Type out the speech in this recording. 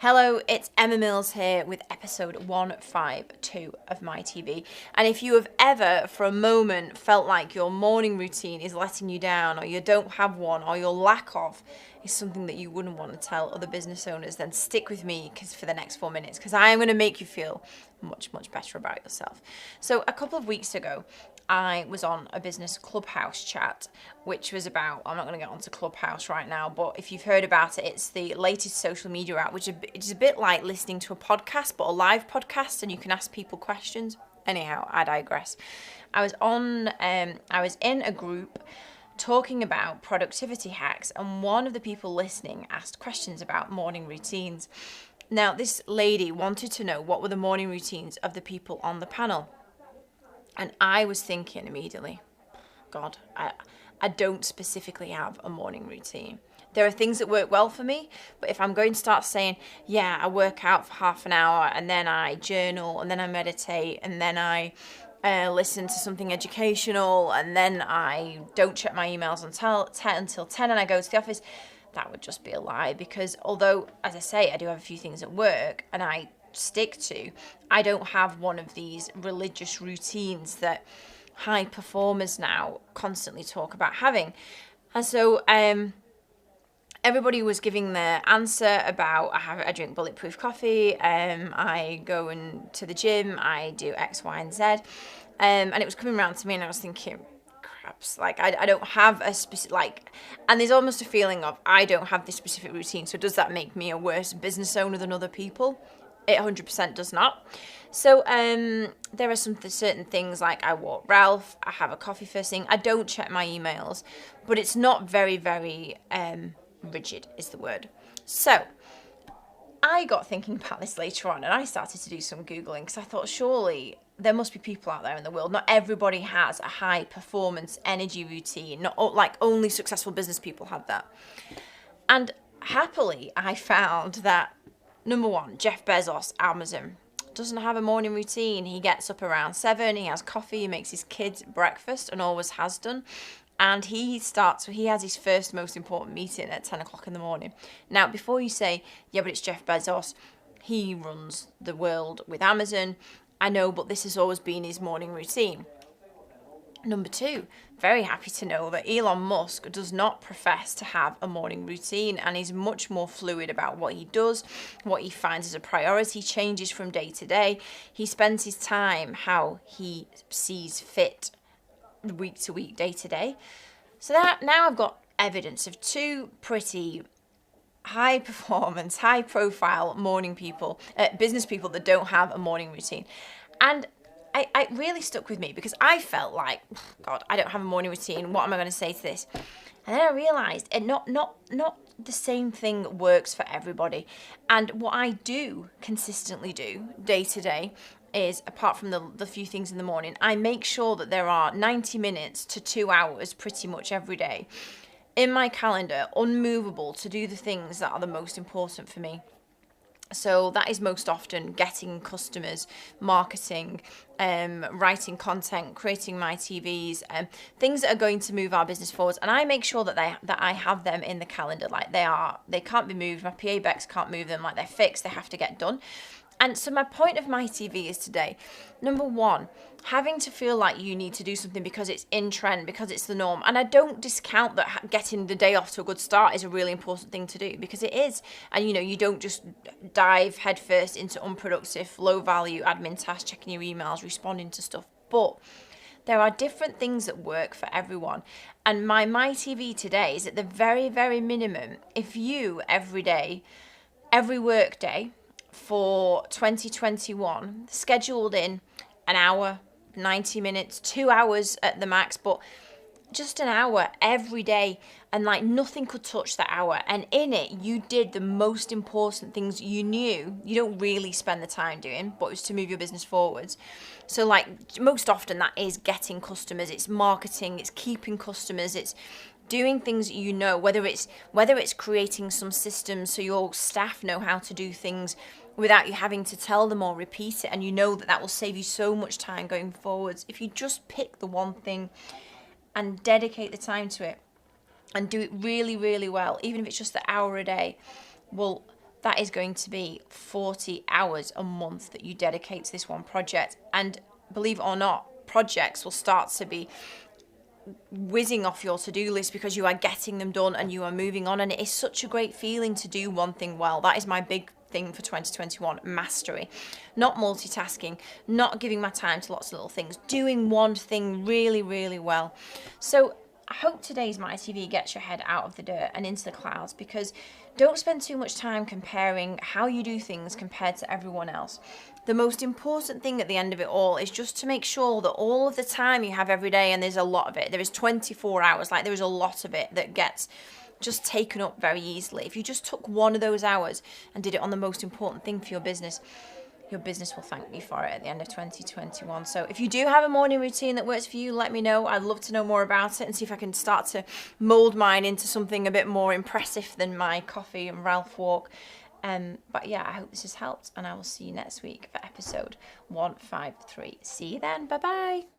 Hello, it's Emma Mills here with episode 152 of My TV. And if you have ever for a moment felt like your morning routine is letting you down, or you don't have one, or your lack of is something that you wouldn't want to tell other business owners, then stick with me for the next 4 minutes, because I am going to make you feel much better about yourself. So a couple of weeks ago, I was on a business Clubhouse chat, which was about, I'm not going to get onto Clubhouse right now, but if you've heard about it, it's the latest social media app, which is a bit like listening to a podcast, but a live podcast, and you can ask people questions. Anyhow, I digress. I was in a group talking about productivity hacks, and one of the people listening asked questions about morning routines. Now, this lady wanted to know what were the morning routines of the people on the panel. And I was thinking immediately, God, I don't specifically have a morning routine. There are things that work well for me, but if I'm going to start saying, yeah, I work out for half an hour, and then I journal, and then I meditate, and then I listen to something educational, and then I don't check my emails until 10 and I go to the office, that would just be a lie. Because although, as I say, I do have a few things at work, and I stick to, I don't have one of these religious routines that high performers now constantly talk about having. And so everybody was giving their answer about, I drink bulletproof coffee, I go to the gym, I do X, Y, and Z, and it was coming around to me, and I was thinking, craps, like I don't have a specific, and there's almost a feeling of, I don't have this specific routine, so does that make me a worse business owner than other people? It 100% does not. So there are certain things, like I walk Ralph, I have a coffee first thing, I don't check my emails, but it's not very rigid is the word. So I got thinking about this later on, and I started to do some Googling, because I thought, surely there must be people out there in the world. Not everybody has a high performance energy routine. Not like only successful business people have that. And happily, I found that number one, Jeff Bezos, Amazon, doesn't have a morning routine. He gets up around 7, he has coffee, he makes his kids breakfast, and always has done. And he has his first most important meeting at 10 o'clock in the morning. Now, before you say, yeah, but it's Jeff Bezos, he runs the world with Amazon. I know, but this has always been his morning routine. Number two, very happy to know that Elon Musk does not profess to have a morning routine, and is much more fluid about what he does, what he finds as a priority, changes from day to day. He spends his time how he sees fit, week to week, day to day. So that now I've got evidence of two pretty high performance, high profile business people that don't have a morning routine. And it really stuck with me, because I felt like, God, I don't have a morning routine. What am I going to say to this? And then I realised not the same thing works for everybody. And what I do consistently do day to day is, apart from the few things in the morning, I make sure that there are 90 minutes to 2 hours pretty much every day in my calendar, unmovable, to do the things that are the most important for me. So that is most often getting customers, marketing, writing content, creating my TVs, things that are going to move our business forward. And I make sure that I have them in the calendar, like they can't be moved. My PA Bex can't move them, like they're fixed, they have to get done. And so my point of My TV is today, number one, having to feel like you need to do something because it's in trend, because it's the norm. And I don't discount that getting the day off to a good start is a really important thing to do, because it is. And, you don't just dive headfirst into unproductive, low-value admin tasks, checking your emails, responding to stuff. But there are different things that work for everyone. And my TV today is at the very, very minimum, if you every day, every work day, for 2021, scheduled in an hour, 90 minutes, 2 hours at the max, but just an hour every day, and like nothing could touch that hour. And in it, you did the most important things you knew you don't really spend the time doing, but it was to move your business forwards. So like most often that is getting customers, it's marketing, it's keeping customers, it's doing things whether it's creating some systems so your staff know how to do things without you having to tell them or repeat it, and that will save you so much time going forwards. If you just pick the one thing and dedicate the time to it and do it really, really well, even if it's just an hour a day, well, that is going to be 40 hours a month that you dedicate to this one project. And believe it or not, projects will start to be whizzing off your to-do list because you are getting them done and you are moving on. And it is such a great feeling to do one thing well. That is my big thing for 2021, mastery. Not multitasking, not giving my time to lots of little things, doing one thing really, really well. So I hope today's My TV gets your head out of the dirt and into the clouds, because don't spend too much time comparing how you do things compared to everyone else. The most important thing at the end of it all is just to make sure that all of the time you have every day, and there's a lot of it, there is 24 hours, like there is a lot of it that gets just taken up very easily. If you just took one of those hours and did it on the most important thing for your business will thank you for it at the end of 2021. So if you do have a morning routine that works for you, let me know. I'd love to know more about it and see if I can start to mold mine into something a bit more impressive than my coffee and Ralph walk. But yeah, I hope this has helped, and I will see you next week for episode 153. See you then. Bye bye.